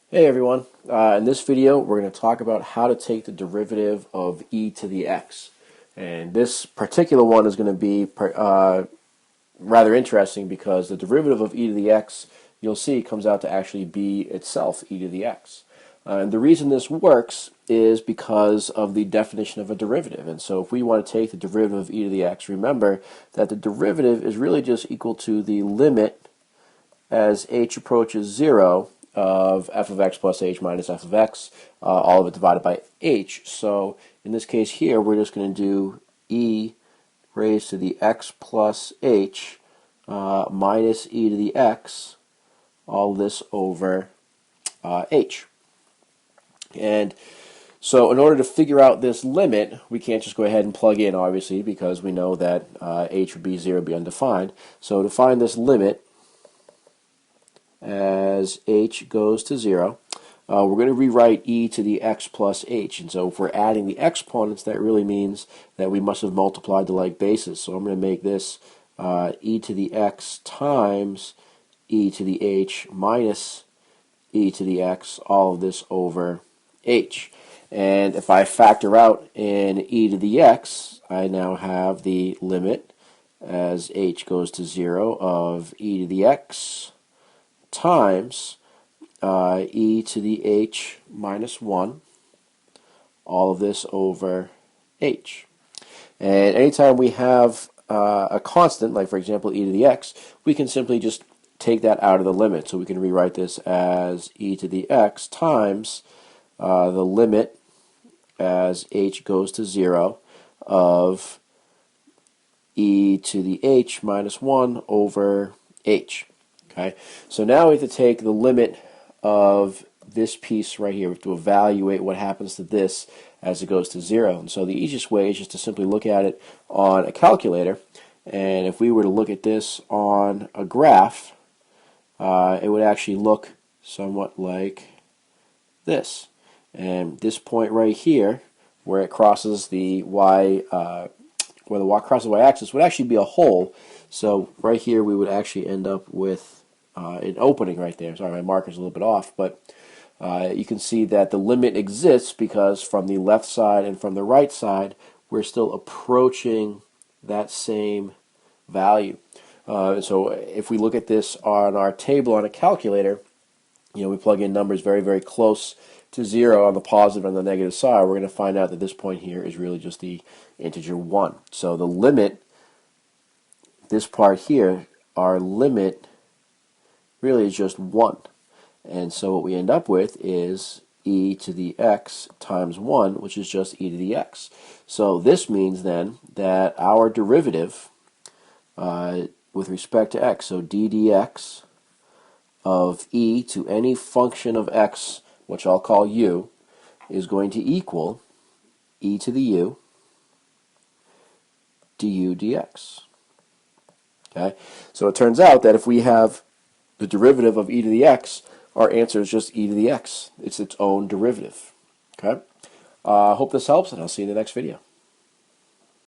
Hey everyone, in this video we're going to talk about how to take the derivative of e to the x. And this particular one is going to be rather interesting because the derivative of e to the x, you'll see, comes out to actually be itself e to the x. And the reason this works is because of the definition of a derivative. And so if we want to take the derivative of e to the x, remember that the derivative is really just equal to the limit as h approaches 0 of f of x plus h minus f of x, all of it divided by h. So in this case here, we're just going to do e raised to the x plus h minus e to the x, all this over h. And so in order to figure out this limit, we can't just go ahead and plug in, obviously, because we know that h would be 0, be undefined. So to find this limit, as h goes to 0, we're going to rewrite e to the x plus h. And so if we're adding the exponents, that really means that we must have multiplied the like bases. So I'm going to make this e to the x times e to the h minus e to the x, all of this over h. And if I factor out in e to the x, I now have the limit as h goes to 0 of e to the x times e to the h minus 1, all of this over h. And anytime we have a constant, like for example e to the x, we can simply just take that out of the limit. So we can rewrite this as e to the x times the limit as h goes to 0 of e to the h minus 1 over h. Okay, so now we have to take the limit of this piece right here. We have to evaluate what happens to this as it goes to 0. And so the easiest way is just to simply look at it on a calculator. And if we were to look at this on a graph, it would actually look somewhat like this. And this point right here, where it crosses the where the crosses the y-axis, would actually be a hole. So right here we would actually end up with an opening right there. Sorry, my marker's a little bit off, but you can see that the limit exists because from the left side and from the right side, we're still approaching that same value. So if we look at this on our table on a calculator, we plug in numbers very, very close to 0 on the positive and the negative side. We're going to find out that this point here is really just the integer 1. So the limit, this part here, our limit really is just 1. And so what we end up with is e to the x times 1, which is just e to the x. So this means then that our derivative with respect to x, so d dx of e to any function of x, which I'll call u, is going to equal e to the u du dx. Okay? So it turns out that if we have the derivative of e to the x, our answer is just e to the x. It's its own derivative. Okay? I hope this helps, and I'll see you in the next video.